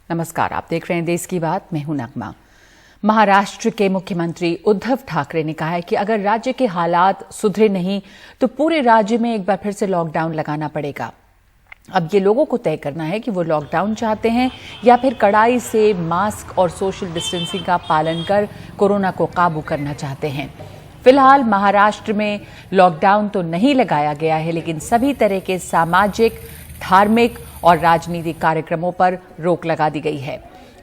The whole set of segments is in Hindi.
नमस्कार, आप देख रहे हैं देश की बात। मैं हूं नगमा। महाराष्ट्र के मुख्यमंत्री उद्धव ठाकरे ने कहा है कि अगर राज्य के हालात सुधरे नहीं तो पूरे राज्य में एक बार फिर से लॉकडाउन लगाना पड़ेगा। अब ये लोगों को तय करना है कि वो लॉकडाउन चाहते हैं या फिर कड़ाई से मास्क और सोशल डिस्टेंसिंग का पालन कर कोरोना को काबू करना चाहते हैं। फिलहाल महाराष्ट्र में लॉकडाउन तो नहीं लगाया गया है, लेकिन सभी तरह के सामाजिक, धार्मिक और राजनीतिक कार्यक्रमों पर रोक लगा दी गई है।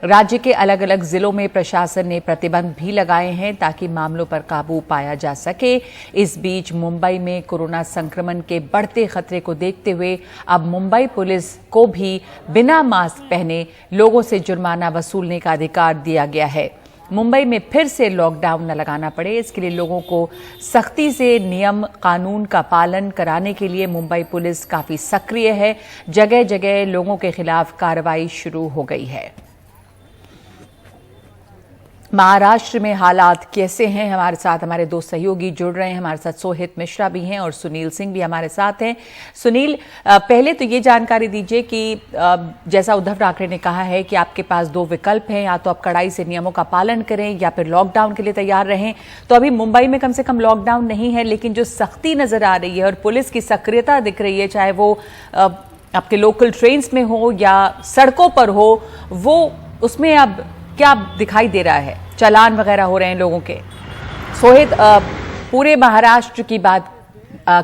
राज्य के अलग अलग जिलों में प्रशासन ने प्रतिबंध भी लगाए हैं ताकि मामलों पर काबू पाया जा सके। इस बीच मुंबई में कोरोना संक्रमण के बढ़ते खतरे को देखते हुए अब मुंबई पुलिस को भी बिना मास्क पहने लोगों से जुर्माना वसूलने का अधिकार दिया गया है। मुंबई में फिर से लॉकडाउन न लगाना पड़े, इसके लिए लोगों को सख्ती से नियम कानून का पालन कराने के लिए मुंबई पुलिस काफी सक्रिय है। जगह जगह लोगों के खिलाफ कार्रवाई शुरू हो गई है। महाराष्ट्र में हालात कैसे हैं, हमारे साथ हमारे दो सहयोगी जुड़ रहे हैं। हमारे साथ सोहित मिश्रा भी हैं और सुनील सिंह भी हमारे साथ हैं। सुनील, पहले तो ये जानकारी दीजिए कि जैसा उद्धव ठाकरे ने कहा है कि आपके पास दो विकल्प हैं, या तो आप कड़ाई से नियमों का पालन करें या फिर लॉकडाउन के लिए तैयार रहें। तो अभी मुंबई में कम से कम लॉकडाउन नहीं है, लेकिन जो सख्ती नजर आ रही है और पुलिस की सक्रियता दिख रही है, चाहे वो आपके लोकल ट्रेन्स में हो या सड़कों पर हो, वो उसमें अब क्या दिखाई दे रहा है? चालान वगैरह हो रहे हैं लोगों के। सोहित, पूरे महाराष्ट्र की बात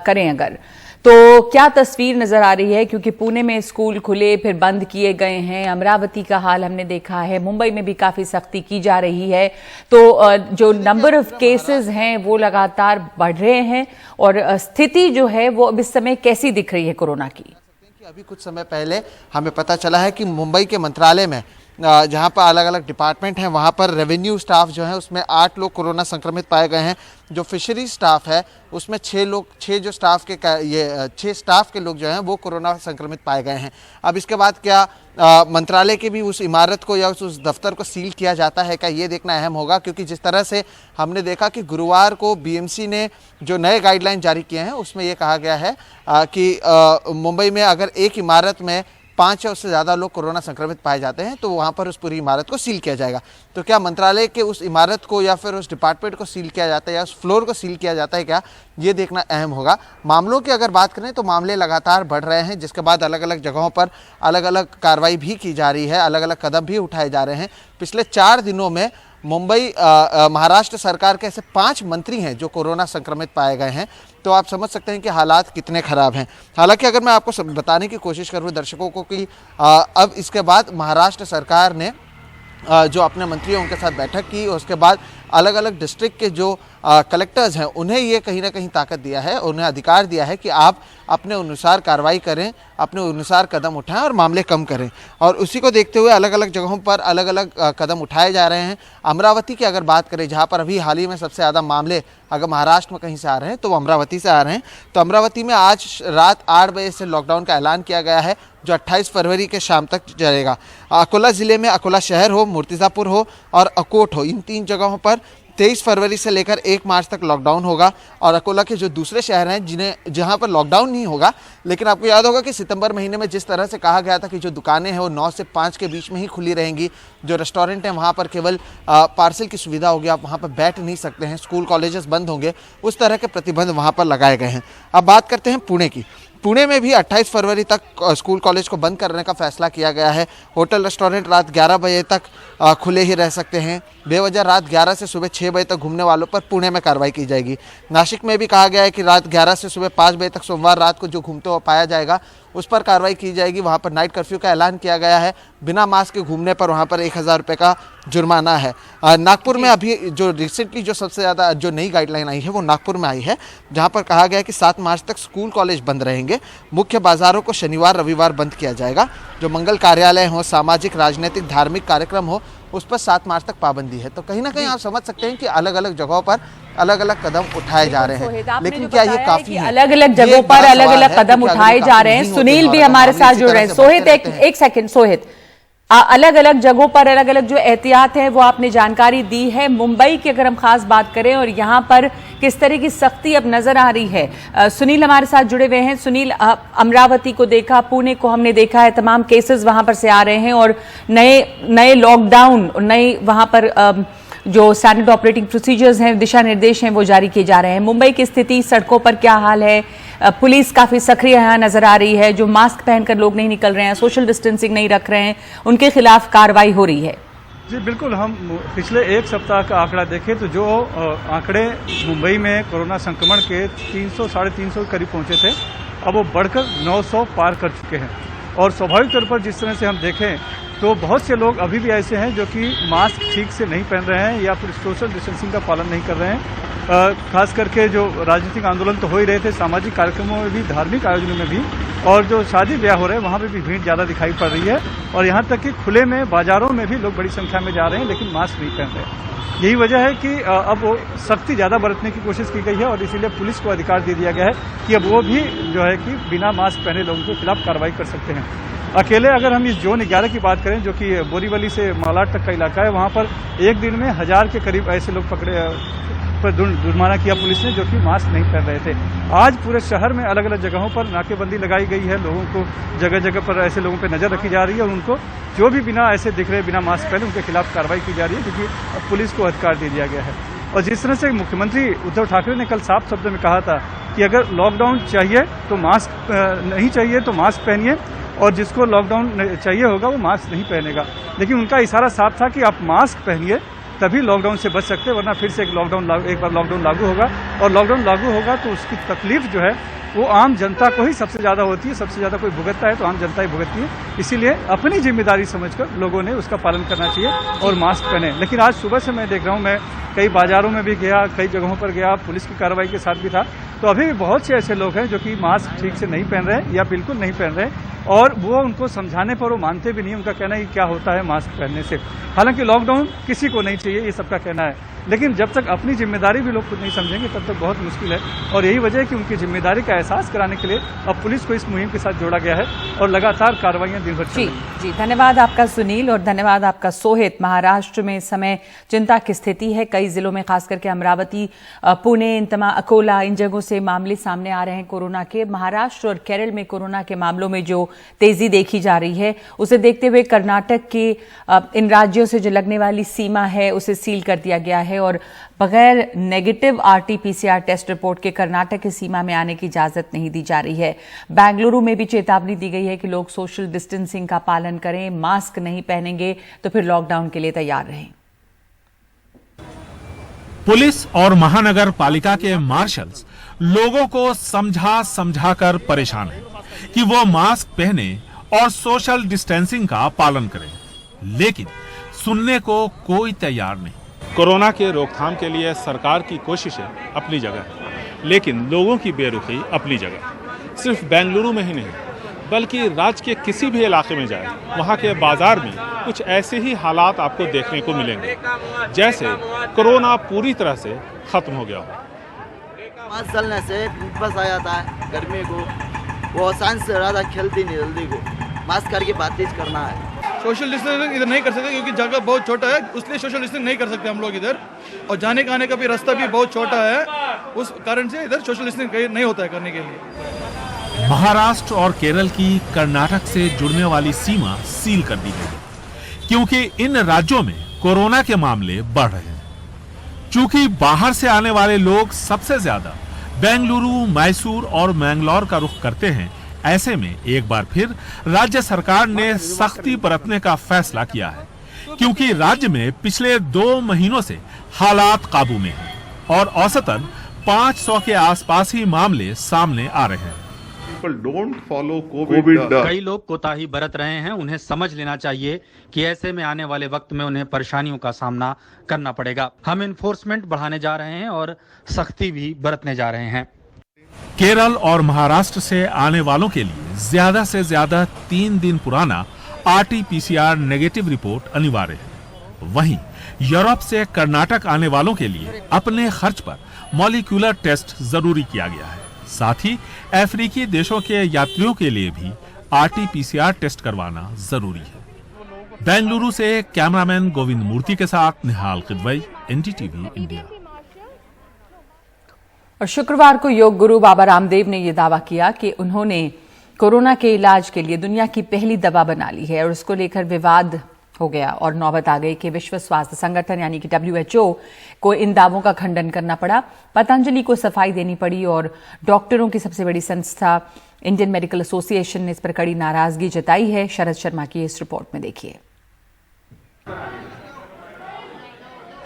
करें अगर, तो क्या तस्वीर नजर आ रही है? क्योंकि पुणे में स्कूल खुले फिर बंद किए गए हैं, अमरावती का हाल हमने देखा है, मुंबई में भी काफी सख्ती की जा रही है। तो जो नंबर ऑफ केसेस हैं वो लगातार बढ़ रहे हैं और स्थिति जो है वो अब इस समय कैसी दिख रही है कोरोना की? अभी कुछ समय पहले हमें पता चला है कि मुंबई के मंत्रालय में जहां पर अलग अलग डिपार्टमेंट हैं, वहां पर रेवेन्यू स्टाफ जो है उसमें 8 लोग कोरोना संक्रमित पाए गए हैं। जो फिशरी स्टाफ है उसमें 6 जो स्टाफ के 6 स्टाफ के लोग जो हैं वो कोरोना संक्रमित पाए गए हैं। अब इसके बाद क्या मंत्रालय के भी उस इमारत को या उस दफ्तर को सील किया जाता है क्या, ये देखना अहम होगा। क्योंकि जिस तरह से हमने देखा कि गुरुवार को बीएमसी ने जो नए गाइडलाइन जारी किए हैं उसमें ये कहा गया है कि मुंबई में अगर एक इमारत में 5 या उससे ज़्यादा लोग कोरोना संक्रमित पाए जाते हैं तो वहाँ पर उस पूरी इमारत को सील किया जाएगा। तो क्या मंत्रालय के उस इमारत को या फिर उस डिपार्टमेंट को सील किया जाता है या उस फ्लोर को सील किया जाता है क्या, ये देखना अहम होगा। मामलों की अगर बात करें तो मामले लगातार बढ़ रहे हैं, जिसके बाद अलग अलग जगहों पर अलग अलग कार्रवाई भी की जा रही है, अलग अलग कदम भी उठाए जा रहे हैं। पिछले 4 दिनों में मुंबई महाराष्ट्र सरकार के ऐसे 5 मंत्री हैं जो कोरोना संक्रमित पाए गए हैं। तो आप समझ सकते हैं कि हालात कितने ख़राब हैं। हालांकि अगर मैं आपको बताने की कोशिश करूँ दर्शकों को कि अब इसके बाद महाराष्ट्र सरकार ने जो अपने मंत्री हैं उनके साथ बैठक की, और उसके बाद अलग अलग डिस्ट्रिक्ट के जो कलेक्टर्स हैं उन्हें ये कहीं ना कहीं ताकत दिया है, उन्हें अधिकार दिया है कि आप अपने अनुसार कार्रवाई करें, अपने अनुसार कदम उठाएं और मामले कम करें। और उसी को देखते हुए अलग अलग जगहों पर अलग अलग कदम उठाए जा रहे हैं। अमरावती की अगर बात करें, जहां पर अभी हाल ही में सबसे ज़्यादा मामले अगर महाराष्ट्र में कहीं से आ रहे हैं तो अमरावती से आ रहे हैं। तो अमरावती में आज रात 8 बजे से लॉकडाउन का ऐलान किया गया है, जो 28 फरवरी के शाम तक चलेगा। अकोला ज़िले में अकोला शहर हो, मूर्तिजापुर हो और अकोट हो, इन 3 जगहों पर 23 फरवरी से लेकर 1 मार्च तक लॉकडाउन होगा। और अकोला के जो दूसरे शहर हैं जहां पर लॉकडाउन नहीं होगा, लेकिन आपको याद होगा कि सितंबर महीने में जिस तरह से कहा गया था कि जो दुकानें हैं वो 9 से 5 के बीच में ही खुली रहेंगी, जो रेस्टोरेंट हैं वहां पर केवल पार्सल की सुविधा होगी, आप वहां पर बैठ नहीं सकते हैं, स्कूल कॉलेजेस बंद होंगे, उस तरह के प्रतिबंध वहां पर लगाए गए हैं। अब बात करते हैं पुणे की। पुणे में भी 28 फरवरी तक स्कूल कॉलेज को बंद करने का फैसला किया गया है। होटल रेस्टोरेंट रात 11 बजे तक खुले ही रह सकते हैं। बेवजह रात 11 से सुबह 6 बजे तक घूमने वालों पर पुणे में कार्रवाई की जाएगी। नासिक में भी कहा गया है कि रात 11 से सुबह 5 बजे तक सोमवार रात को जो घूमते हुए पाया जाएगा उस पर कार्रवाई की जाएगी। वहाँ पर नाइट कर्फ्यू का ऐलान किया गया है। बिना मास्क के घूमने पर वहाँ पर 1000 रुपये का जुर्माना है। नागपुर में अभी जो रिसेंटली जो सबसे ज़्यादा जो नई गाइडलाइन आई है वो नागपुर में आई है, जहाँ पर कहा गया है कि 7 मार्च तक स्कूल कॉलेज बंद रहेंगे। मुख्य बाज़ारों को शनिवार रविवार बंद किया जाएगा। जो मंगल कार्यालय हो, सामाजिक राजनीतिक धार्मिक कार्यक्रम हो, उस पर 7 मार्च तक पाबंदी है। तो कहीं ना कहीं आप समझ सकते हैं कि अलग अलग जगहों पर अलग अलग कदम उठाए जा रहे हैं, लेकिन क्या ये काफी है? अलग अलग जगहों पर अलग अलग कदम उठाए जा रहे हैं। सुनील भी हमारे साथ जुड़ रहे हैं। सोहित, एक सेकंड सोहित, अलग अलग जगहों पर अलग अलग जो एहतियात है वो आपने जानकारी दी है। मुंबई की अगर हम खास बात करें और यहाँ पर किस तरह की सख्ती अब नजर आ रही है। सुनील हमारे साथ जुड़े हुए हैं। सुनील, अमरावती को देखा, पुणे को हमने देखा है, तमाम केसेस वहां पर से आ रहे हैं और नए लॉकडाउन, नए वहां पर जो स्टैंडर्ड ऑपरेटिंग प्रोसीजर्स हैं, दिशा निर्देश हैं, वो जारी किए जा रहे हैं। मुंबई की स्थिति, सड़कों पर क्या हाल है? पुलिस काफी सक्रिय यहाँ नजर आ रही है। जो मास्क पहनकर लोग नहीं निकल रहे हैं, सोशल डिस्टेंसिंग नहीं रख रहे हैं, उनके खिलाफ कार्रवाई हो रही है। जी बिल्कुल, हम पिछले एक सप्ताह का आंकड़ा देखें तो जो आंकड़े मुंबई में कोरोना संक्रमण के 300-350 के करीब पहुंचे थे, अब वो बढ़कर 900 पार कर चुके हैं। और स्वाभाविक तौर पर जिस तरह से हम देखें तो बहुत से लोग अभी भी ऐसे हैं जो कि मास्क ठीक से नहीं पहन रहे हैं या फिर सोशल डिस्टेंसिंग का पालन नहीं कर रहे हैं। खास करके जो राजनीतिक आंदोलन तो हो ही रहे थे, सामाजिक कार्यक्रमों में भी, धार्मिक आयोजनों में भी, और जो शादी ब्याह हो रहे हैं वहाँ पे भी भीड़ ज़्यादा दिखाई पड़ रही है। और यहाँ तक कि खुले में बाजारों में भी लोग बड़ी संख्या में जा रहे हैं लेकिन मास्क नहीं पहन रहे। यही वजह है कि अब वो सख्ती ज़्यादा बरतने की कोशिश की गई है और इसीलिए पुलिस को अधिकार दे दिया गया है कि अब वो भी जो है कि बिना मास्क पहने लोगों के खिलाफ कार्रवाई कर सकते हैं। अकेले अगर हम इस जोन 11 की बात करें, जो कि बोरीवली से मालाड तक का इलाका है, वहाँ पर एक दिन में 1000 के करीब ऐसे लोग पकड़े पर जुर्माना किया पुलिस ने जो कि मास्क नहीं पहन रहे थे। आज पूरे शहर में अलग अलग जगहों पर नाकेबंदी लगाई गई है। लोगों को जगह जगह पर ऐसे लोगों पर नजर रखी जा रही है और उनको जो भी बिना ऐसे दिख रहे, बिना मास्क पहने, उनके खिलाफ कार्रवाई की जा रही है, क्योंकि पुलिस को अधिकार दे दिया गया है। और जिस तरह से मुख्यमंत्री उद्धव ठाकरे ने कल साफ शब्द में कहा था कि अगर लॉकडाउन चाहिए तो मास्क नहीं चाहिए तो मास्क पहनिए, और जिसको लॉकडाउन चाहिए होगा वो मास्क नहीं पहनेगा। लेकिन उनका इशारा साफ था कि आप मास्क पहनिए तभी लॉकडाउन से बच सकते हैं, वरना फिर से एक बार लॉकडाउन लागू होगा। और लॉकडाउन लागू होगा तो उसकी तकलीफ जो है वो आम जनता को ही सबसे ज़्यादा होती है। सबसे ज़्यादा कोई भुगतता है तो आम जनता ही भुगतती है। इसीलिए अपनी जिम्मेदारी समझकर लोगों ने उसका पालन करना चाहिए और मास्क पहने। लेकिन आज सुबह से मैं देख रहा हूँ, मैं कई बाजारों में भी गया, कई जगहों पर गया, पुलिस की कार्रवाई के साथ भी था, तो अभी भी बहुत से ऐसे लोग हैं जो कि मास्क ठीक से नहीं पहन रहे या बिल्कुल नहीं पहन रहे, और वो उनको समझाने पर वो मानते भी नहीं। उनका कहना है कि क्या होता है मास्क पहनने से। हालांकि लॉकडाउन किसी को नहीं चाहिए, ये सबका कहना है, लेकिन जब तक अपनी जिम्मेदारी भी लोग खुद नहीं समझेंगे तब तक बहुत मुश्किल है। और यही वजह है कि उनकी जिम्मेदारी का एहसास कराने के लिए अब पुलिस को इस मुहिम के साथ जोड़ा गया है और लगातार कार्रवाइयां दिन भर चल रही हैं। जी, धन्यवाद आपका सुनील और धन्यवाद आपका सोहित। महाराष्ट्र में इस समय चिंता की स्थिति है। कई जिलों में, खास करके अमरावती, पुणे, अकोला, इन जगहों से मामले सामने आ रहे हैं कोरोना के। महाराष्ट्र और केरल में कोरोना के मामलों में जो तेजी देखी जा रही है, उसे देखते हुए कर्नाटक के इन राज्यों से जो लगने वाली सीमा है उसे सील कर दिया गया है और बगैर नेगेटिव RT-PCR टेस्ट रिपोर्ट के कर्नाटक की सीमा में आने की इजाजत नहीं दी जा रही है। बेंगलुरु में भी चेतावनी दी गई है कि लोग सोशल डिस्टेंसिंग का पालन करें, मास्क नहीं पहनेंगे तो फिर लॉकडाउन के लिए तैयार रहें। पुलिस और महानगर पालिका के मार्शल्स लोगों को समझा कर परेशान हैं कि वो मास्क पहने और सोशल डिस्टेंसिंग का पालन करें, लेकिन सुनने को कोई तैयार नहीं। कोरोना के रोकथाम के लिए सरकार की कोशिशें अपनी जगह है, लेकिन लोगों की बेरुखी अपनी जगह। सिर्फ बेंगलुरु में ही नहीं, बल्कि राज्य के किसी भी इलाके में जाए, वहाँ के बाजार में कुछ ऐसे ही हालात आपको देखने को मिलेंगे जैसे कोरोना पूरी तरह से खत्म हो गया हो। मास्क चलने से बस आ जाता है गर्मी को, वो सांस से ज़्यादा खेलती नहीं, जल्दी को मास्क करके बातचीत करना है। सोशल डिस्टेंसिंग इधर नहीं कर सकते क्योंकि जगह बहुत छोटा है, इसलिए सोशल डिस्टेंसिंग नहीं कर सकते हम लोग इधर, और जाने का आने का भी रास्ता भी बहुत छोटा है, उस कारण से इधर सोशल डिस्टेंसिंग नहीं होता है करने के लिए। महाराष्ट्र और केरल की कर्नाटक से जुड़ने वाली सीमा सील कर दी गई क्योंकि इन राज्यों में कोरोना के मामले बढ़ रहे हैं। चूंकि बाहर से आने वाले लोग सबसे ज्यादा बेंगलुरु, मैसूर और मैंगलोर का रुख करते हैं, ऐसे में एक बार फिर राज्य सरकार ने सख्ती बरतने का फैसला किया है, क्योंकि राज्य में पिछले 2 महीनों से हालात काबू में हैं और औसतन 500 के आसपास ही मामले सामने आ रहे हैं। Don't follow Covid. कई लोग कोताही बरत रहे हैं, उन्हें समझ लेना चाहिए कि ऐसे में आने वाले वक्त में उन्हें परेशानियों का सामना करना पड़ेगा। हम इन्फोर्समेंट बढ़ाने जा रहे हैं और सख्ती भी बरतने जा रहे हैं। केरल और महाराष्ट्र से आने वालों के लिए ज्यादा से ज्यादा 3 दिन पुराना RT-PCR नेगेटिव रिपोर्ट अनिवार्य है। वहीं यूरोप से कर्नाटक आने वालों के लिए अपने खर्च पर मॉलिक्यूलर टेस्ट जरूरी किया गया है। साथ ही अफ्रीकी देशों के यात्रियों के लिए भी RT-PCR टेस्ट करवाना जरूरी है। बेंगलुरु से कैमरामैन गोविंद मूर्ति के साथ निहाल किदवई, NDTV इंडिया। और शुक्रवार को योग गुरु बाबा रामदेव ने यह दावा किया कि उन्होंने कोरोना के इलाज के लिए दुनिया की पहली दवा बना ली है और उसको लेकर विवाद हो गया और नौबत आ गई कि विश्व स्वास्थ्य संगठन यानी कि WHO को इन दावों का खंडन करना पड़ा। पतंजलि को सफाई देनी पड़ी और डॉक्टरों की सबसे बड़ी संस्था इंडियन मेडिकल एसोसिएशन ने इस पर कड़ी नाराजगी जताई है। शरद शर्मा की इस रिपोर्ट में देखिए।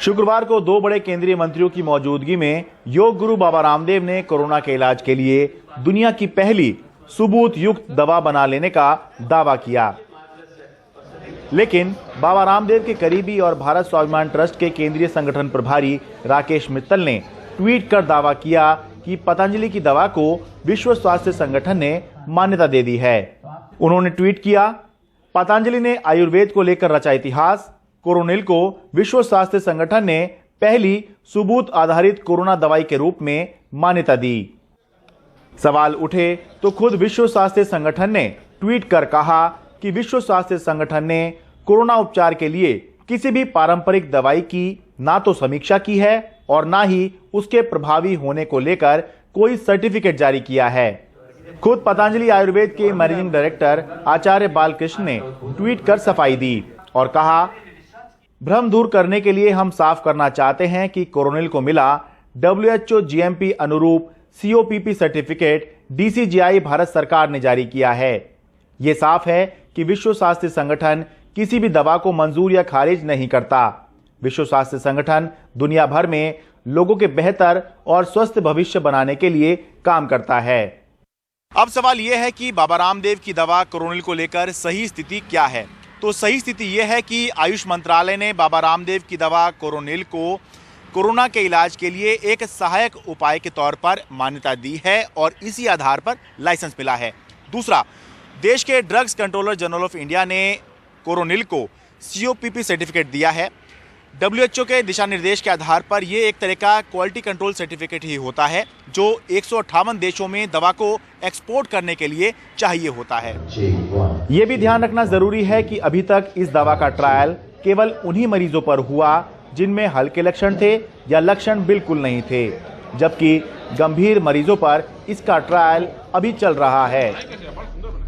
शुक्रवार को दो बड़े केंद्रीय मंत्रियों की मौजूदगी में योग गुरु बाबा रामदेव ने कोरोना के इलाज के लिए दुनिया की पहली सबूत युक्त दवा बना लेने का दावा किया। लेकिन बाबा रामदेव के करीबी और भारत स्वाभिमान ट्रस्ट के केंद्रीय संगठन प्रभारी राकेश मित्तल ने ट्वीट कर दावा किया कि पतंजलि की दवा को विश्व स्वास्थ्य संगठन ने मान्यता दे दी है। उन्होंने ट्वीट किया, पतंजलि ने आयुर्वेद को लेकर रचा इतिहास। कोरोनिल को विश्व स्वास्थ्य संगठन ने पहली सबूत आधारित कोरोना दवाई के रूप में मान्यता दी। सवाल उठे तो खुद विश्व स्वास्थ्य संगठन ने ट्वीट कर कहा कि विश्व स्वास्थ्य संगठन ने कोरोना उपचार के लिए किसी भी पारंपरिक दवाई की ना तो समीक्षा की है और ना ही उसके प्रभावी होने को लेकर कोई सर्टिफिकेट जारी किया है। खुद पतंजलि आयुर्वेद के मैनेजिंग डायरेक्टर आचार्य बालकृष्ण ने ट्वीट कर सफाई दी और कहा, भ्रम दूर करने के लिए हम साफ करना चाहते हैं कि कोरोनिल को मिला WHO GMP अनुरूप COPP सर्टिफिकेट DCGI भारत सरकार ने जारी किया है। ये साफ है कि विश्व स्वास्थ्य संगठन किसी भी दवा को मंजूर या खारिज नहीं करता। विश्व स्वास्थ्य संगठन दुनिया भर में लोगों के बेहतर और स्वस्थ भविष्य बनाने के लिए काम करता है। अब सवाल यह है कि बाबा रामदेव की दवा कोरोनिल को लेकर सही स्थिति क्या है। तो सही स्थिति यह है कि आयुष मंत्रालय ने बाबा रामदेव की दवा कोरोनिल को कोरोना के इलाज के लिए एक सहायक उपाय के तौर पर मान्यता दी है और इसी आधार पर लाइसेंस मिला है। दूसरा, देश के drugs controller general of India ने कोरोनिल को COPP सर्टिफिकेट दिया है। WHO के दिशा निर्देश के आधार पर यह एक तरह का क्वालिटी कंट्रोल सर्टिफिकेट ही होता है जो 158 देशों में दवा को एक्सपोर्ट करने के लिए चाहिए होता है। ये भी ध्यान रखना जरूरी है कि अभी तक इस दवा का ट्रायल केवल उन्हीं मरीजों पर हुआ जिनमें हल्के लक्षण थे या लक्षण बिल्कुल नहीं थे, जबकि गंभीर मरीजों पर इसका ट्रायल अभी चल रहा है।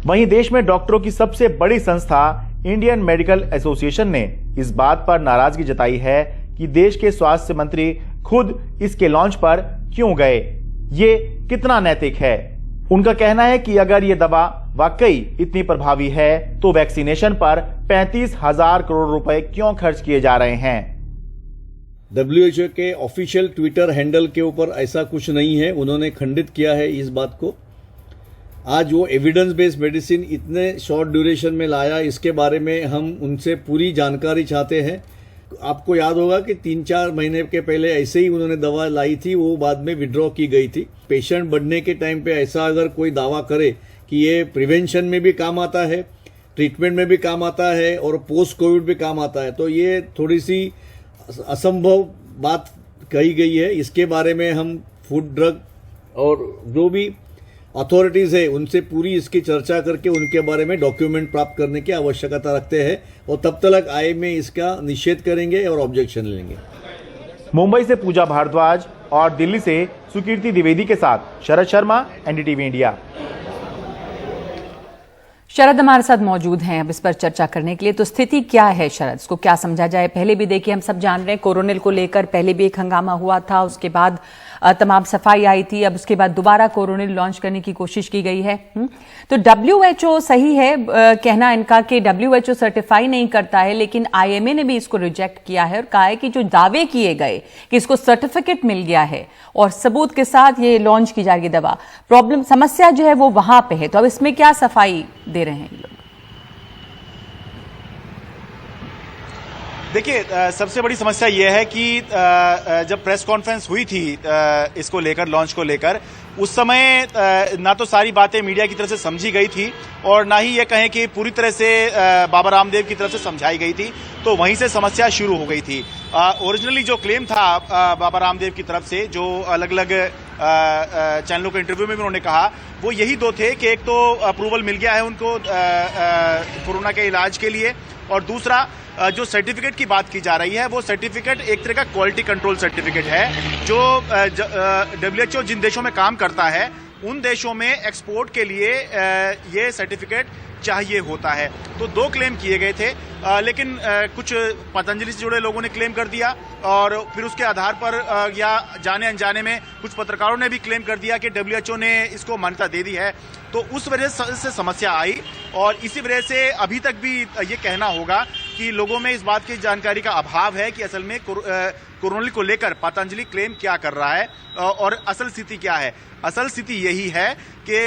वहीं देश में डॉक्टरों की सबसे बड़ी संस्था इंडियन मेडिकल एसोसिएशन ने इस बात पर नाराजगी जताई है कि देश के स्वास्थ्य मंत्री खुद इसके लॉन्च पर क्यों गए। ये कितना नैतिक है। उनका कहना है कि अगर ये दवा वाकई इतनी प्रभावी है तो वैक्सीनेशन पर 35,000 करोड़ रुपए क्यों खर्च किए जा रहे हैं। WHO के ऑफिशियल ट्विटर हैंडल के ऊपर ऐसा कुछ नहीं है, उन्होंने खंडित किया है इस बात को। आज वो एविडेंस बेस्ड मेडिसिन इतने शॉर्ट ड्यूरेशन में लाया, इसके बारे में हम उनसे पूरी जानकारी चाहते हैं। आपको याद होगा कि 3-4 महीने के पहले ऐसे ही उन्होंने दवा लाई थी, वो बाद में विड्रॉ की गई थी। पेशेंट बढ़ने के टाइम पे ऐसा अगर कोई दावा करे कि ये प्रिवेंशन में भी काम आता है, ट्रीटमेंट में भी काम आता है और पोस्ट कोविड भी काम आता है, तो ये थोड़ी सी असंभव बात कही गई है। इसके बारे में हम फूड ड्रग और जो भी अथॉरिटीज है उनसे पूरी इसकी चर्चा करके उनके बारे में डॉक्यूमेंट प्राप्त करने की आवश्यकता रखते हैं और तब तक आए में इसका निषेध करेंगे और ऑब्जेक्शन लेंगे। मुंबई से पूजा भारद्वाज और दिल्ली से सुकीर्ति द्विवेदी के साथ शरद शर्मा, NDTV इंडिया। शरद हमारे साथ मौजूद हैं अब इस पर चर्चा करने के लिए। तो स्थिति क्या है शरद, इसको क्या समझा जाए? पहले भी देखिए हम सब जान रहे हैं कोरोनिल को लेकर पहले भी एक हंगामा हुआ था, उसके बाद तमाम सफाई आई थी, अब उसके बाद दोबारा कोरोनिल लॉन्च करने की कोशिश की गई है। तो WHO सही है कहना इनका कि WHO सर्टिफाई नहीं करता है, लेकिन IMA ने भी इसको रिजेक्ट किया है और कहा है कि जो दावे किए गए कि इसको सर्टिफिकेट मिल गया है और सबूत के साथ ये लॉन्च की जाएगी दवा, प्रॉब्लम समस्या जो है वो वहां पे है। तो अब इसमें क्या सफाई दे रहे हैं लोग? देखिए, सबसे बड़ी समस्या यह है कि जब प्रेस कॉन्फ्रेंस हुई थी इसको लेकर, लॉन्च को लेकर, उस समय ना तो सारी बातें मीडिया की तरफ से समझी गई थी और ना ही ये कहें कि पूरी तरह से बाबा रामदेव की तरफ से समझाई गई थी। तो वहीं से समस्या शुरू हो गई थी। ओरिजिनली जो क्लेम था बाबा रामदेव की तरफ से, जो अलग अलग चैनलों के इंटरव्यू में भी उन्होंने कहा, वो यही दो थे कि एक तो अप्रूवल मिल गया है उनको कोरोना के इलाज के लिए, और दूसरा जो सर्टिफिकेट की बात की जा रही है वो सर्टिफिकेट एक तरह का क्वालिटी कंट्रोल सर्टिफिकेट है, जो WHO जिन देशों में काम करता है उन देशों में एक्सपोर्ट के लिए ये सर्टिफिकेट चाहिए होता है। तो 2 क्लेम किए गए थे, लेकिन कुछ पतंजलि से जुड़े लोगों ने क्लेम कर दिया और फिर उसके आधार पर या जाने अनजाने में कुछ पत्रकारों ने भी क्लेम कर दिया कि WHO ने इसको मान्यता दे दी है। तो उस वजह से समस्या आई और इसी वजह से अभी तक भी ये कहना होगा कि लोगों में इस बात की जानकारी का अभाव है कि असल में कोरोना को लेकर पतंजलि क्लेम क्या कर रहा है और असल स्थिति क्या है। असल स्थिति यही है कि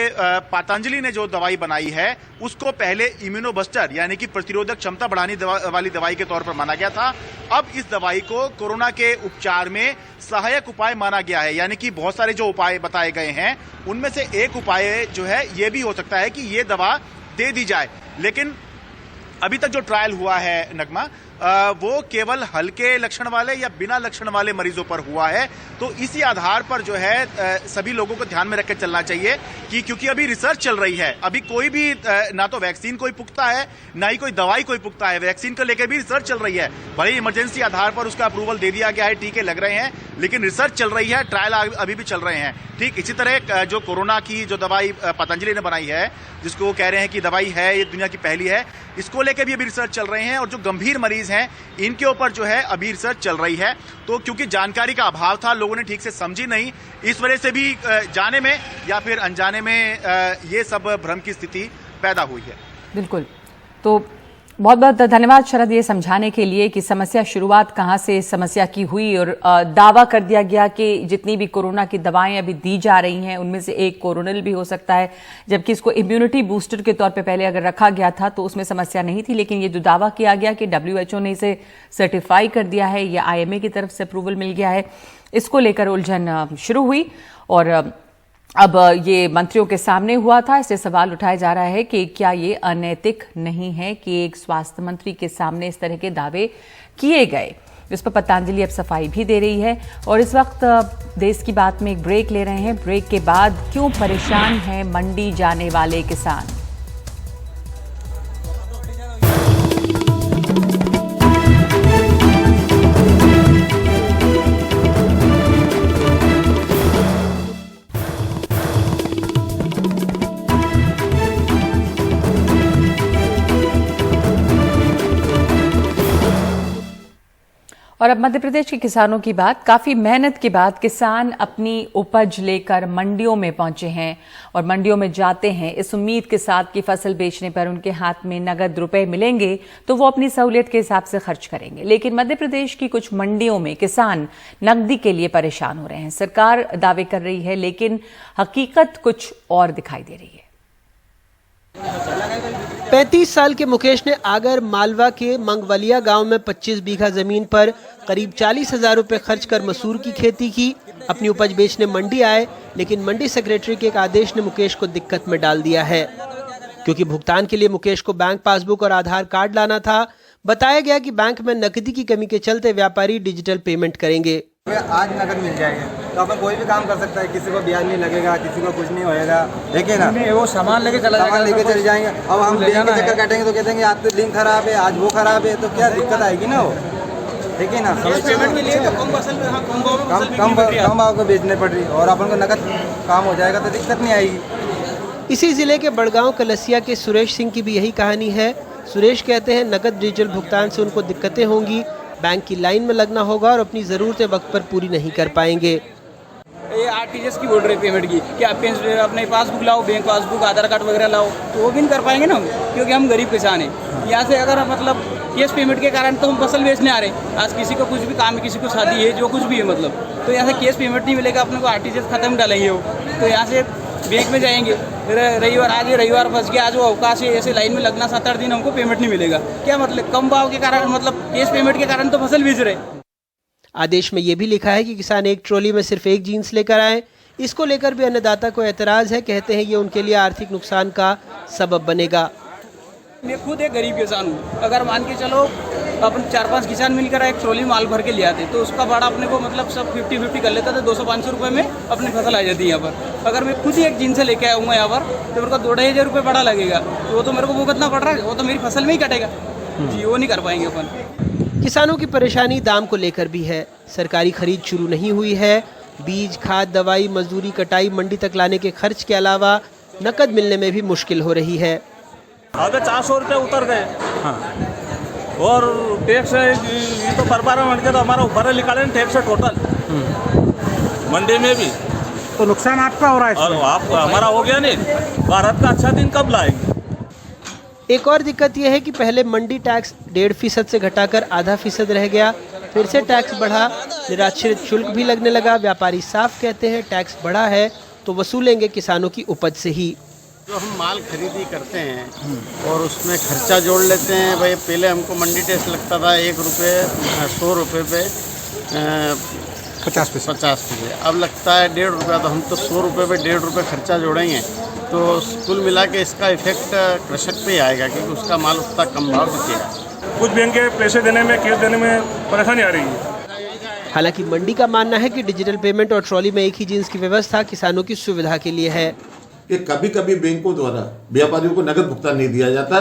पतंजलि ने जो दवाई बनाई है उसको पहले इम्यूनोबस्टर यानी कि प्रतिरोधक क्षमता बढ़ाने वाली दवाई के तौर पर माना गया था। अब इस दवाई को कोरोना के उपचार में सहायक उपाय माना गया है, यानी कि बहुत सारे जो उपाय बताए गए हैं उनमें से एक उपाय जो है ये भी हो सकता है कि ये दवा दे दी जाए। लेकिन अभी तक जो ट्रायल हुआ है नगमा, वो केवल हल्के लक्षण वाले या बिना लक्षण वाले मरीजों पर हुआ है। तो इसी आधार पर जो है सभी लोगों को ध्यान में रखकर चलना चाहिए कि क्योंकि अभी रिसर्च चल रही है, अभी कोई भी ना तो वैक्सीन कोई पुख्ता है ना ही कोई दवाई कोई पुख्ता है। वैक्सीन को लेकर भी रिसर्च चल रही है, भले इमरजेंसी आधार पर उसका अप्रूवल दे दिया गया है, टीके लग रहे हैं, लेकिन रिसर्च चल रही है, ट्रायल अभी भी चल रहे हैं। ठीक इसी तरह जो कोरोना की जो दवाई पतंजलि ने बनाई है, जिसको वो कह रहे हैं कि दवाई है ये दुनिया की पहली है, इसको लेकर भी अभी रिसर्च चल रहे हैं और जो गंभीर मरीज हैं इनके ऊपर जो है अभी रिसर्च चल रही है। तो क्योंकि जानकारी का अभाव था, लोगों ने ठीक से समझी नहीं, इस वजह से भी जाने में या फिर अनजाने में ये सब भ्रम की स्थिति पैदा हुई है। बिल्कुल। तो बहुत बहुत धन्यवाद शरद ये समझाने के लिए कि समस्या शुरुआत कहां से इस समस्या की हुई और दावा कर दिया गया कि जितनी भी कोरोना की दवाएं अभी दी जा रही हैं उनमें से एक कोरोनिल भी हो सकता है, जबकि इसको इम्यूनिटी बूस्टर के तौर पे पहले अगर रखा गया था तो उसमें समस्या नहीं थी। लेकिन ये जो दावा किया गया कि WHO ने इसे सर्टिफाई कर दिया है या IMA की तरफ से अप्रूवल मिल गया है, इसको लेकर उलझन शुरू हुई और अब ये मंत्रियों के सामने हुआ था। इससे सवाल उठाया जा रहा है कि क्या ये अनैतिक नहीं है कि एक स्वास्थ्य मंत्री के सामने इस तरह के दावे किए गए। इस पर पतंजलि अब सफाई भी दे रही है। और इस वक्त देश की बात में एक ब्रेक ले रहे हैं। ब्रेक के बाद क्यों परेशान हैं मंडी जाने वाले किसान। और अब मध्य प्रदेश के किसानों की बात। काफी मेहनत के बाद किसान अपनी उपज लेकर मंडियों में पहुंचे हैं और मंडियों में जाते हैं इस उम्मीद के साथ कि फसल बेचने पर उनके हाथ में नगद रुपए मिलेंगे तो वो अपनी सहूलियत के हिसाब से खर्च करेंगे। लेकिन मध्य प्रदेश की कुछ मंडियों में किसान नकदी के लिए परेशान हो रहे हैं। सरकार दावे कर रही है लेकिन हकीकत कुछ और दिखाई दे रही है। 35 साल के मुकेश ने आगर मालवा के मंगवलिया गांव में 25 बीघा जमीन पर करीब 40,000 रुपए खर्च कर मसूर की खेती की। अपनी उपज बेचने मंडी आए, लेकिन मंडी सेक्रेटरी के एक आदेश ने मुकेश को दिक्कत में डाल दिया है, क्योंकि भुगतान के लिए मुकेश को बैंक पासबुक और आधार कार्ड लाना था। बताया गया कि बैंक में नकदी की कमी के चलते व्यापारी डिजिटल पेमेंट करेंगे। आज नकद मिल जाएगा तो अपन कोई भी काम कर सकता है, किसी को ब्याज नहीं लगेगा, किसी को कुछ नहीं होएगा, देखिए ना, वो सामान लेके चल जाएंगे। अब हम बैंक के चक्कर काटेंगे तो कहते हैं आज तो लिंक खराब है, आज वो खराब है, तो क्या दिक्कत आएगी ना वो, देखिए ना। पेमेंट के लिए तो कम भाव को बेचने पड़ रही और अपन को नकद काम हो जाएगा तो दिक्कत नहीं आएगी। इसी जिले के बड़गांव कलसिया के सुरेश सिंह की भी यही कहानी है। सुरेश कहते हैं नकद डिजिटल भुगतान से उनको दिक्कतें होंगी, बैंक की लाइन में लगना होगा और अपनी जरूरतें वक्त पर पूरी नहीं कर पाएंगे। ये RTGS की बोल रहे पेमेंट की कि आप अपने पासबुक लाओ, बैंक पासबुक, आधार कार्ड वगैरह लाओ, तो वो भी नहीं कर पाएंगे ना, क्योंकि हम गरीब किसान हैं। यहाँ से अगर मतलब कैश पेमेंट के कारण तो हम फसल बेचने आ रहे हैं। आज किसी को कुछ भी काम है, किसी को शादी है, जो कुछ भी है मतलब, तो यहाँ से कैश पेमेंट नहीं मिलेगा, अपने को RTGS खत्म डालेंगे वो, तो यहाँ से बैंक में जाएंगे। रविवार, आज रविवार फंस गया, आज वो अवकाश है, ऐसे लाइन में लगना 7-8 दिन, हमको पेमेंट नहीं मिलेगा। क्या मतलब कम भाव के कारण, मतलब कैश पेमेंट के कारण तो फसल बेच रहे। आदेश में यह भी लिखा है कि किसान एक ट्रॉली में सिर्फ एक जीन्स लेकर आए। इसको लेकर भी अन्नदाता को एतराज है। कहते हैं ये उनके लिए आर्थिक नुकसान का सबब बनेगा। मैं खुद एक गरीब किसान हूँ। अगर मान के चलो अपन 4-5 किसान मिलकर एक ट्रॉली माल भर के ले आते तो उसका भाड़ा अपने को मतलब सब 50-50 कर लेता था, 200-500 रुपये में अपनी फसल आ जाती है यहाँ पर। अगर मैं खुद ही एक जीन्स लेके आऊँगा यहाँ पर तो मेरे को 2-2,500 रुपये भाड़ा लगेगा, तो वो तो मेरे को भुगतना पड़ रहा है, वो तो मेरी फसल में ही कटेगा। जी वो नहीं कर पाएंगे अपन। किसानों की परेशानी दाम को लेकर भी है। सरकारी खरीद शुरू नहीं हुई है। बीज, खाद, दवाई, मजदूरी, कटाई, मंडी तक लाने के खर्च के अलावा नकद मिलने में भी मुश्किल हो रही है। आगे 400 रुपये उतर गए। हाँ। और टैक्स ये तो पर मंडी के तो हमारा ऊपर निकाले टैक्स है टोटल मंडी में भी, तो नुकसान आपका हो रहा है। और आप हमारा हो गया नहीं। भारत का अच्छा दिन कब लाएंगे? एक और दिक्कत यह है कि पहले मंडी टैक्स 1.5% से घटाकर आधा फीसद रह गया, फिर से टैक्स बढ़ा, निराश्रित शुल्क भी लगने लगा। व्यापारी साफ कहते हैं टैक्स बढ़ा है तो वसूलेंगे किसानों की उपज से ही। जो हम माल खरीदी करते हैं और उसमें खर्चा जोड़ लेते हैं, भाई पहले हमको मंडी टैक्स लगता था 1 रुपये 100 रुपये पे 50 पैसे, अब लगता है 1.5 रुपया। तो हम तो 100 रुपये पे 1.5 रुपये खर्चा जोड़ेंगे तो कुल मिला के इसका इफेक्ट कृषक पे आएगा, क्योंकि उसका माल उतना कम भाव बिकेगा। कुछ बैंक के पैसे देने में, कैश देने में परेशानी आ रही है। हालांकि मंडी का मानना है कि डिजिटल पेमेंट और ट्रॉली में एक ही जींस की व्यवस्था किसानों की सुविधा के लिए है। कि कभी कभी बैंकों द्वारा व्यापारियों को नगद भुगतान नहीं दिया जाता।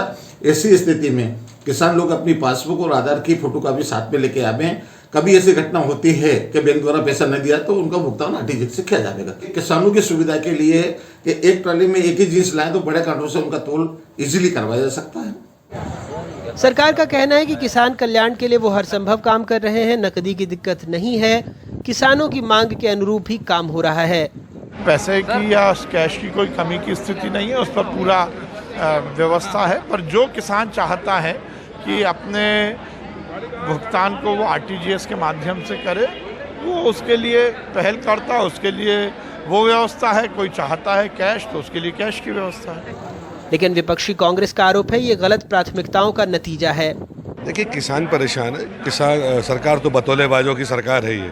ऐसी स्थिति में किसान लोग अपनी पासबुक और आधार की फोटोकॉपी साथ में लेके आवे। कभी ऐसी घटना होती है कि बैंक द्वारा पैसा नहीं दिया तो उनका भुगतान आरटीजीएस से किया जाएगा। किसानों की सुविधा के लिए कि एक ट्रॉली में एक ही जींस लाएं तो बड़े कांटों से उनका तोल इजीली करवाया जा सकता है। सरकार का कहना है कि किसान कल्याण के लिए वो हर संभव काम कर रहे हैं। नकदी की दिक्कत नहीं है, किसानों की मांग के अनुरूप ही काम हो रहा है। पैसे की या कैश की कोई कमी की स्थिति नहीं है, उस पर पूरा व्यवस्था है। पर जो किसान चाहता है कि अपने भुगतान को वो आरटीजीएस के माध्यम से करे, वो उसके लिए पहल करता है, उसके लिए वो व्यवस्था है। कोई चाहता है कैश तो उसके लिए कैश की व्यवस्था है। लेकिन विपक्षी कांग्रेस का आरोप है ये गलत प्राथमिकताओं का नतीजा है। देखिए किसान परेशान है, किसान सरकार तो बतौलेबाजों की सरकार है ये।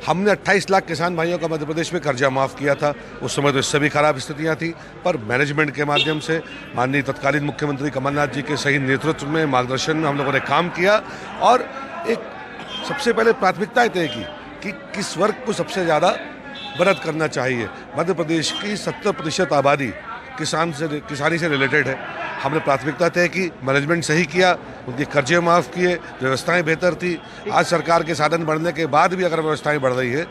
हमने 28 लाख किसान भाइयों का मध्य प्रदेश में कर्जा माफ़ किया था। उस समय तो इससे भी खराब स्थितियां थी, पर मैनेजमेंट के माध्यम से माननीय तत्कालीन मुख्यमंत्री कमलनाथ जी के सही नेतृत्व में, मार्गदर्शन में हम लोगों ने काम किया और एक सबसे पहले प्राथमिकताएं तय की कि किस वर्ग को सबसे ज़्यादा मदद करना चाहिए। मध्य प्रदेश की 70% आबादी किसानी से रिलेटेड है। हमने प्राथमिकता तय की, मैनेजमेंट सही किया, उनके कर्जे माफ़ किए, व्यवस्थाएं बेहतर थी। आज सरकार के साधन बढ़ने के बाद भी अगर व्यवस्थाएं बढ़ रही है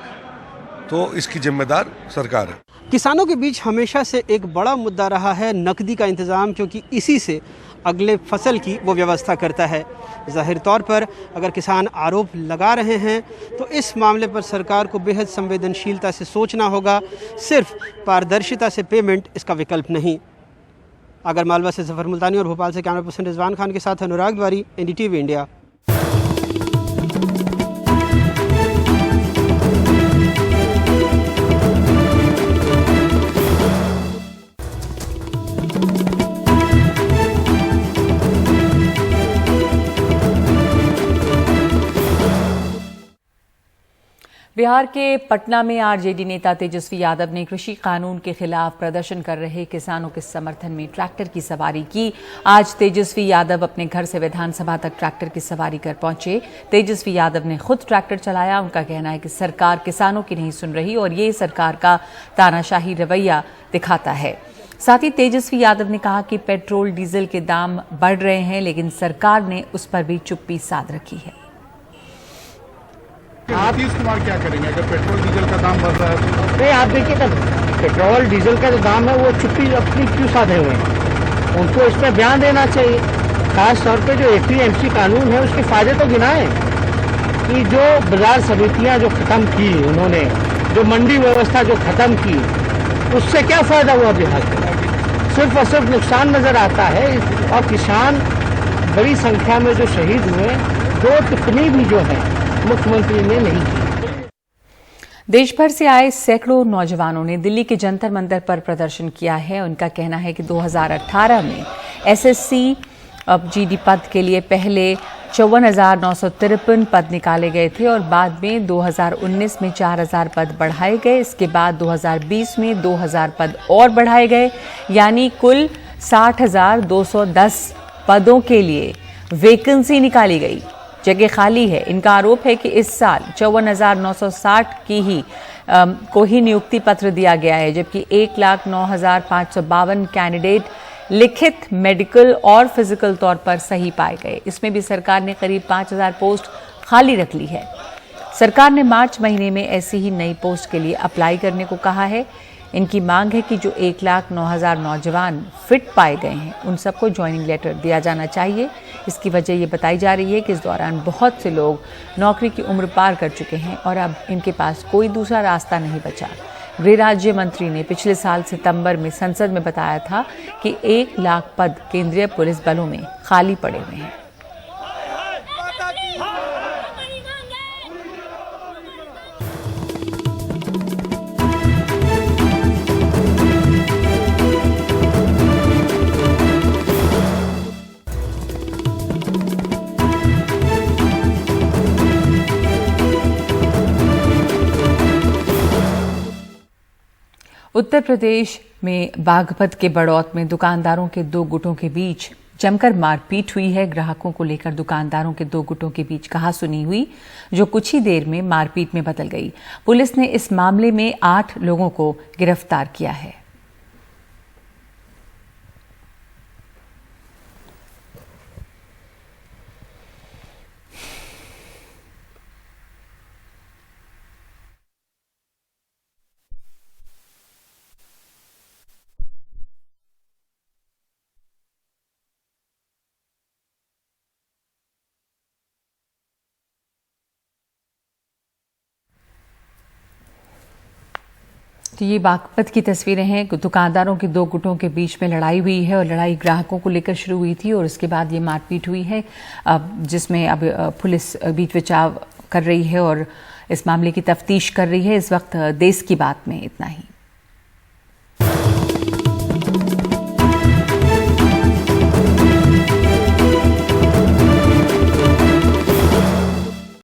तो इसकी जिम्मेदार सरकार है। किसानों के बीच हमेशा से एक बड़ा मुद्दा रहा है नकदी का इंतज़ाम, क्योंकि इसी से अगले फसल की वो व्यवस्था करता है। ज़ाहिर तौर पर अगर किसान आरोप लगा रहे हैं तो इस मामले पर सरकार को बेहद संवेदनशीलता से सोचना होगा। सिर्फ पारदर्शिता से पेमेंट इसका विकल्प नहीं। अगर मालवा से जफर मुल्तानी और भोपाल से कैमरा पर्सन रिजवान खान के साथ अनुराग द्वारी, एनडीटीवी इंडिया। बिहार के पटना में आरजेडी नेता तेजस्वी यादव ने कृषि कानून के खिलाफ प्रदर्शन कर रहे किसानों के समर्थन में ट्रैक्टर की सवारी की। आज तेजस्वी यादव अपने घर से विधानसभा तक ट्रैक्टर की सवारी कर पहुंचे। तेजस्वी यादव ने खुद ट्रैक्टर चलाया। उनका कहना है कि सरकार किसानों की नहीं सुन रही और ये सरकार का तानाशाही रवैया दिखाता है। साथ ही तेजस्वी यादव ने कहा कि पेट्रोल डीजल के दाम बढ़ रहे हैं, लेकिन सरकार ने उस पर भी चुप्पी साध रखी है। नीतीश कुमार क्या करेंगे अगर पेट्रोल डीजल का दाम बढ़ रहा है तो? नहीं, आप देखिए तब पेट्रोल डीजल का जो दाम है वो चुप्पी अपनी क्यों साधे हुए हैं? उनको इस पर ध्यान देना चाहिए। खास तौर पे जो एपीएमसी कानून है उसके फायदे तो गिनाएं कि जो बाजार समितियां जो खत्म की उन्होंने, जो मंडी व्यवस्था जो खत्म की, उससे क्या फायदा हुआ बिहार को? सिर्फ और सिर्फ नुकसान नजर आता है। और किसान बड़ी संख्या में जो शहीद हुए, 2 टिप्पणी भी जो है मुख्यमंत्री ने नहीं की। देश भर से आए सैकड़ों नौजवानों ने दिल्ली के जंतर मंतर पर प्रदर्शन किया है। उनका कहना है कि 2018 में एसएससी जीडी पद के लिए पहले 54,953 पद निकाले गए थे और बाद में 2019 में 4,000 पद बढ़ाए गए। इसके बाद 2020 में 2,000 पद और बढ़ाए गए, यानी कुल 60,210 पदों के लिए वैकेंसी निकाली गई, जगह खाली है। इनका आरोप है कि इस साल 54,960 को ही नियुक्ति पत्र दिया गया है, जबकि 1,09,552 कैंडिडेट लिखित, मेडिकल और फिजिकल तौर पर सही पाए गए। इसमें भी सरकार ने करीब 5000 पोस्ट खाली रख ली है। सरकार ने मार्च महीने में ऐसी ही नई पोस्ट के लिए अप्लाई करने को कहा है। इनकी मांग है कि जो 1,09,000 नौजवान फिट पाए गए हैं उन सबको ज्वाइनिंग लेटर दिया जाना चाहिए। इसकी वजह ये बताई जा रही है कि इस दौरान बहुत से लोग नौकरी की उम्र पार कर चुके हैं और अब इनके पास कोई दूसरा रास्ता नहीं बचा। गृह राज्य मंत्री ने पिछले साल सितंबर में संसद में बताया था कि 1 लाख पद केंद्रीय पुलिस बलों में खाली पड़े हुए हैं। उत्तर प्रदेश में बागपत के बड़ौत में दुकानदारों के 2 गुटों के बीच जमकर मारपीट हुई है। ग्राहकों को लेकर दुकानदारों के 2 गुटों के बीच कहासुनी हुई, जो कुछ ही देर में मारपीट में बदल गई। पुलिस ने इस मामले में 8 लोगों को गिरफ्तार किया है। तो ये बागपत की तस्वीरें हैं। दुकानदारों के 2 गुटों के बीच में लड़ाई हुई है और लड़ाई ग्राहकों को लेकर शुरू हुई थी और उसके बाद ये मारपीट हुई है, जिसमें अब पुलिस बीच बचाव कर रही है और इस मामले की तफ्तीश कर रही है। इस वक्त देश की बात में इतना ही।